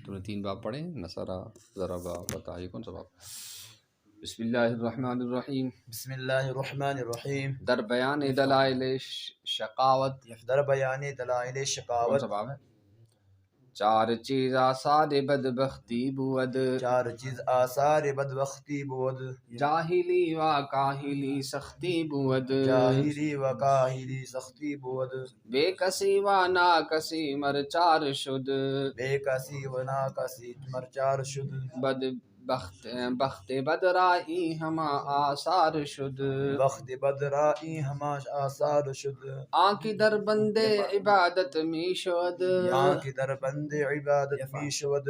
تم نے 3 باب پڑھے، نصرہ، ضربہ، فتح، یہ کون سا باب؟ بسم اللہ الرحمن الرحیم. بسم اللہ الرحمن الرحیم. در بیان دلائل شقاوت. در بیان دلائل کون شقاوت. سا باب ہے؟ 4 چیز آثار بدبختی بود. 4 چیز آثار بدبختی بود. جاہلی و کاہلی سختی بود. جاہلی و کاہلی سختی بود. بے کسی و نا کسی مر 4 شد. بے کسی و نا کسی مر 4 شد. بخت بدرائی ہما آثار شد. بخت بدرائی ہما آثار شد. آنکھ در بندے عبادت می شد. آنکھ در بند عبادت می شود.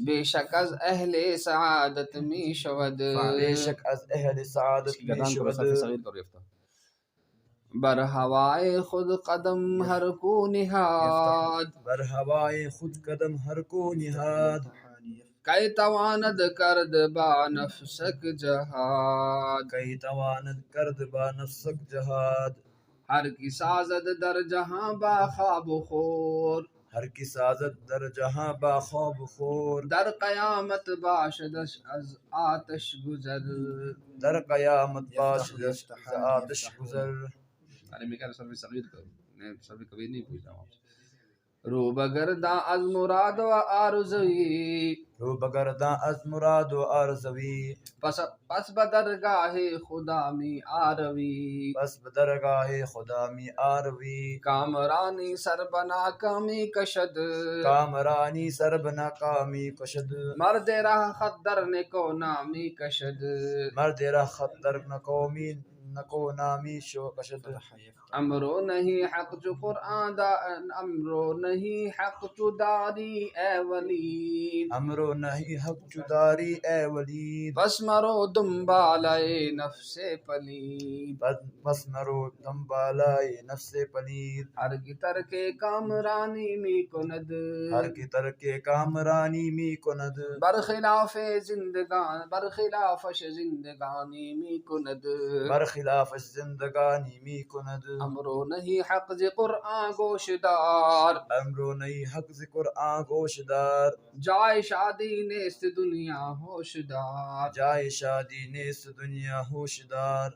بے شک از اہل سعادت می شود. بے شک از اہل سعادت می شود. بر ہوائے خود قدم ہر کو نہاد. بر ہوائے خود قدم ہر کو نہاد. کئی تواند کرد با نفسک جہاد. کئی تواند کرد با نفسک جہاد. ہر کی سازد در جہاں با خواب خور. ہر کی سازد در جہاں با خواب خور. در قیامت باشدش از آتش گزر. در قیامت باشدش از آتش گزر. میں کہہ رہا صغیر کو میں سبھی کبھی نہیں پوچھ رہا ہوں آپ سے. رو بگرداں از مراد و آرزوی. رو بگرداں از مراد و آرزوی. پس بدرگاہ خدا می آروی. پس بدرگاہ خدا می آروی. کامرانی سر بنا کامی کشد. کامرانی سر بنا کامی کشد. مرد راہ خدر نکو نامی کشد. مرد راہ خدر نکو نامی شو کشد. امرو نہیں حق جو قرآن دا امرو نہیں حق جو داری اے ولید. امرو نہیں حق جداری اے ولید. بس مرو دنبالائے نفس پلید. بس مرو دنبالائے نفس پلید. ہر کی ترک کامرانی می کند. ہر کی ترک کامرانی می کند. برخلاف برخلافش زندگانی می کند. برخلاف زندگانی می کند. امرو نہیں حق ز قرآن گوشدار. امرو نہیں حق ز قرآن گوشدار. جائے شادی نیست دنیا ہوشدار. جائے شادی نیست دنیا ہوشدار.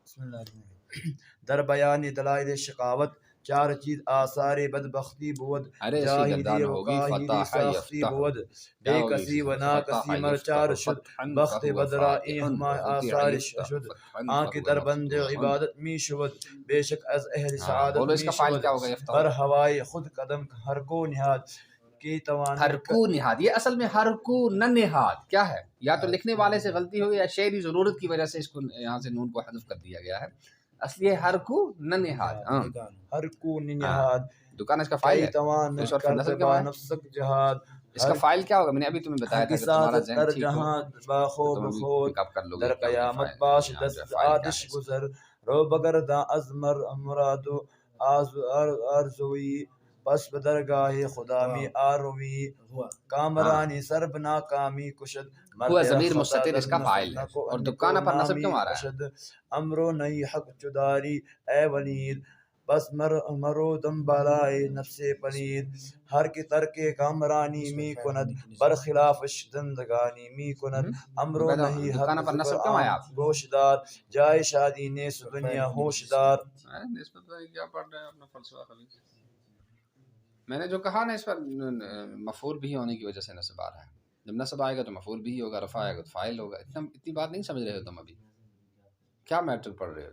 بسم اللہ الرحمن الرحیم. در بیان دلائل شقاوت 4 چیز آثار بدبختی بود. جاہلی و کاہلی سختی بود. بے کسی و نا کسی مر 4 شد. بخت بدرائی ہما آثار شد. آنکھ در بند عبادت می شود. بے شک از اہل سعادت می شود. بر ہوائے خود قدم ہر کو نہاد. ہر کو نہاد، یہ اصل میں ہر کو نہ نہاد کیا ہے؟ یا تو لکھنے والے سے غلطی ہوئی یا شعری ضرورت کی وجہ سے اس کو یہاں سے نون کو حذف کر دیا گیا ہے. اصل یہ ہر کو نہ نہاد. ہر کو نہاد. دکان اس کا فائل ہے. اس کا فائل کیا ہوگا؟ میں نے ابھی تمہیں بتایا تھا کہ تمہارا ذہن ٹھیک ہو تو پک اپ کر لو گے. در قیامت باش دست آتش گزر. رو بگرداں از مراد و آرزوی. پس بدرگاہ خدا می آروی. کامرانی سر بنا کامی کشد. ہوا ضمیر مستتر اس کا فاعل ہے اور دکانہ پر نصب کیوں آ رہا ہے؟ امرو نہیں حق جداری اے ولید. بس مرو دنبالائے نفس پلید. ہر کی ترک کامرانی می کند. برخلافش زندگانی می کند. امرو نہیں حق قرآن گوشدار. جائے شادی نیست دنیا ہوشدار. کیا پڑھ رہے ہیں اپنا فلسفہ خبیث؟ میں نے جو کہا نا اس پر مفعول بھی ہونے کی وجہ سے نصب آ رہا ہے. جب نصب آئے گا تو مفعول بھی ہوگا، رفع آئے گا تو فاعل ہوگا. اتنی بات نہیں سمجھ رہے ہو تم ابھی. کیا میٹرک پڑھ رہے ہو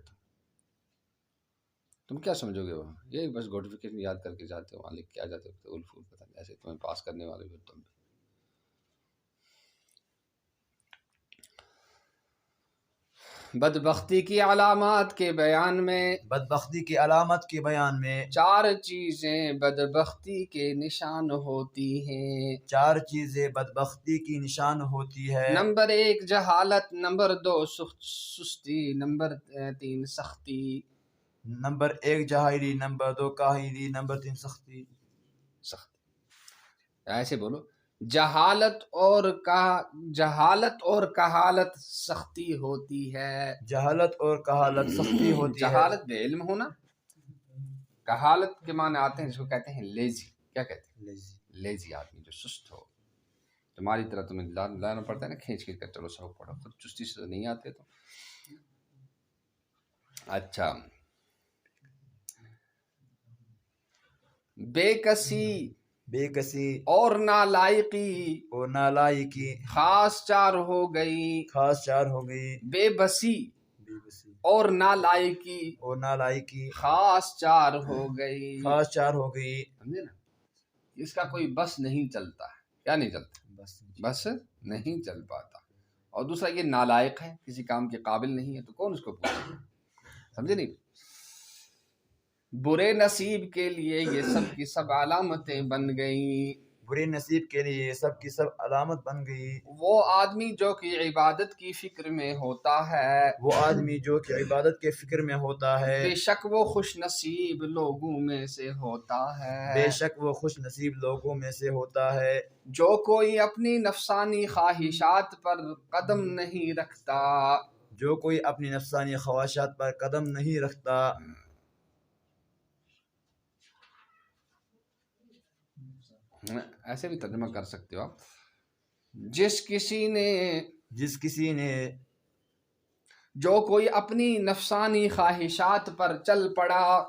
تم کیا سمجھو گے؟ وہ یہی بس نوٹیفیکیشن یاد کر کے جاتے ہو، وہاں لکھ کے آ جاتے ہو الفول پتہ نہیں ایسے تمہیں پاس کرنے والے بھی تم بھی. بدبختی کی علامات کے بیان میں، بدبختی کی علامت کے بیان میں 4 چیزیں بدبختی کے نشان ہوتی ہیں. 4 چیزیں بدبختی کی نشان ہوتی ہے. نمبر 1 جہالت، نمبر 2 سستی، نمبر 3 سختی. نمبر 1 جاہلی، نمبر 2 کاہلی، نمبر 3 سختی. ایسے بولو، جہالت اور کہالت سختی ہوتی ہے. جہالت اور کہالت سختی ہوتی ہے. جہالت بے علم ہونا. کہالت کے معنی آتے ہیں جس کو کہتے ہیں لیزی. کیا کہتے ہیں؟ لیزی آدمی جو سست ہو، تمہاری طرح تمہیں لانا پڑتا ہے نا کھینچ کھینچ کر، چلو سبق پڑھو، خود چستی سے تو نہیں آتے تو. اچھا، بے کسی اور نالائقی خاص چار ہو گئی، بے بسی اور نالائقی خاص چار ہو گئی. سمجھے نا، اس کا کوئی بس نہیں چلتا. کیا نہیں چلتا؟ بس نہیں چل پاتا. اور دوسرا یہ نالائق ہے، کسی کام کے قابل نہیں ہے، تو کون اس کو پوچھے؟ سمجھے نہیں؟ برے نصیب کے لیے یہ سب کی سب علامتیں بن گئیں. وہ آدمی جو کہ عبادت کی فکر میں ہوتا ہے، بے شک وہ خوش نصیب لوگوں میں سے ہوتا ہے. جو کوئی اپنی نفسانی خواہشات پر قدم نہیں رکھتا، ایسے بھی ترجمہ کر سکتے ہو آپ، جس کسی نے جو کوئی اپنی نفسانی خواہشات پر چل پڑا،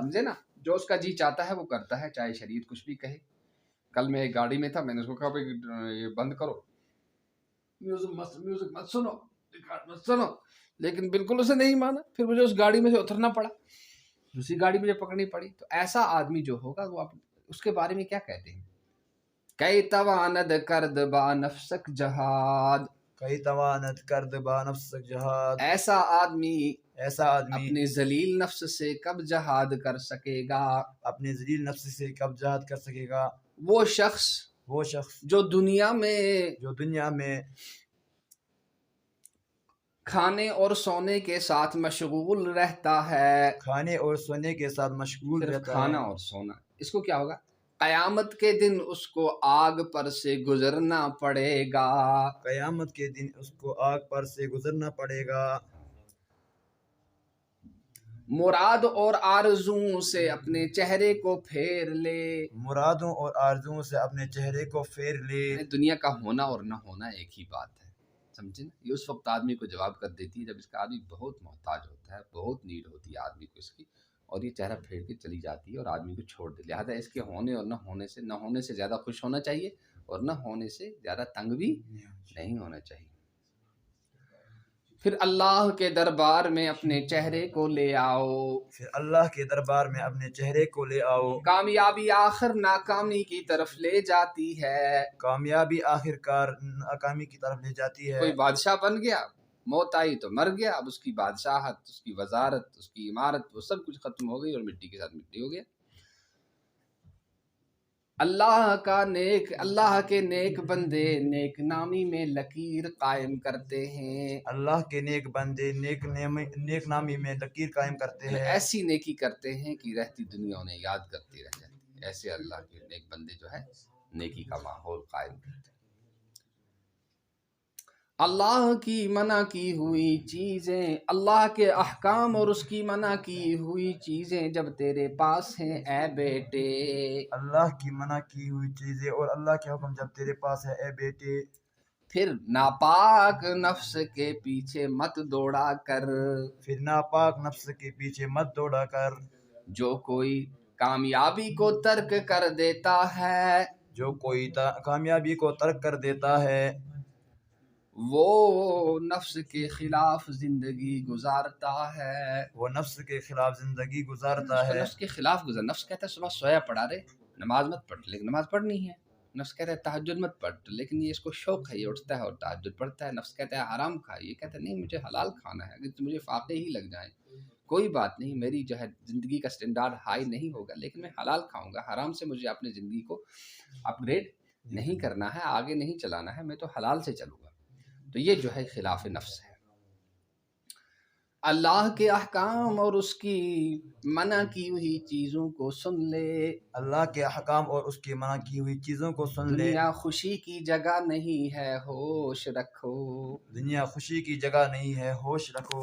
سمجھے نا، جو اس کا جی چاہتا ہے وہ کرتا ہے، چاہے شریر کچھ بھی کہے. کل میں ایک گاڑی میں تھا، میں نے اس کو کہا بھائی یہ بند کرو، میوزک مت سنو، لیکن بالکل اسے نہیں مانا. پھر مجھے اس گاڑی میں سے اترنا پڑا، دوسری گاڑی مجھے پکڑنی پڑی. تو ایسا آدمی جو ہوگا وہ اس کے بارے میں کیا کہتے ہیں؟ کئی تواند کرد با نفسک جہاد. ایسا آدمی اپنے ذلیل نفس سے کب جہاد کر سکے گا؟ وہ شخص جو دنیا میں کھانے اور سونے کے ساتھ مشغول رہتا ہے. کھانا اور سونا، اس کو کیا ہوگا؟ قیامت کے دن اس کو آگ پر سے گزرنا پڑے گا. مراد اور آرزوؤں سے اپنے چہرے کو پھیر لے. دنیا کا ہونا اور نہ ہونا ایک ہی بات ہے، سمجھے نا. یہ اس وقت آدمی کو جواب کر دیتی ہے جب اس کا آدمی بہت محتاج ہوتا ہے، بہت نیڈ ہوتی ہے آدمی کو اس کی، اور یہ چہرہ پھیر کے چلی جاتی ہے اور آدمی کو چھوڑ دے. لہٰذا اس کے ہونے اور نہ ہونے سے زیادہ خوش ہونا چاہیے، اور نہ ہونے سے زیادہ تنگ بھی نہیں ہونا چاہیے. پھر اللہ کے دربار میں اپنے چہرے کو لے آؤ. کامیابی آخر ناکامی کی طرف لے جاتی ہے. کوئی بادشاہ بن گیا، موت آئی تو مر گیا، اب اس کی بادشاہت، اس کی وزارت، اس کی عمارت، وہ سب کچھ ختم ہو گئی اور مٹی کے ساتھ مٹی ہو گیا. اللہ کے نیک بندے نیک نامی میں لکیر قائم کرتے ہیں. ایسی نیکی کرتے ہیں کہ رہتی دنیا انہیں یاد کرتی رہ جاتی. ایسے اللہ کے نیک بندے جو ہے نیکی کا ماحول قائم کرتے ہیں. اللہ کی منع کی ہوئی چیزیں، اللہ کے احکام اور اس کی منع کی ہوئی چیزیں جب تیرے پاس ہیں اے بیٹے. پھر ناپاک نفس کے پیچھے مت دوڑا کر. جو کوئی کامیابی کو ترک کر دیتا ہے، وہ نفس کے خلاف زندگی گزارتا ہے. نفس کے خلاف نفس کہتا ہے صبح سویا پڑا رہے، نماز مت پڑھ، لیکن نماز پڑھنی ہے. نفس کہتا ہے تہجد مت پڑھ، لیکن یہ اس کو شوق ہے، یہ اٹھتا ہے اور تہجد پڑھتا ہے. نفس کہتا ہے حرام کھا، یہ کہتا ہے نہیں مجھے حلال کھانا ہے. اگر مجھے فاقے ہی لگ جائیں کوئی بات نہیں، میری جو ہے زندگی کا سٹینڈارڈ ہائی نہیں ہوگا، لیکن میں حلال کھاؤں گا. حرام سے مجھے اپنی زندگی کو اپ گریڈ نہیں کرنا ہے، آگے نہیں چلانا ہے، میں تو حلال سے چلوں گا. تو یہ جو ہے خلاف نفس ہے. اللہ کے احکام اور اس کی منع کی ہوئی چیزوں کو سن لے. دنیا خوشی کی جگہ نہیں ہے، ہوش رکھو.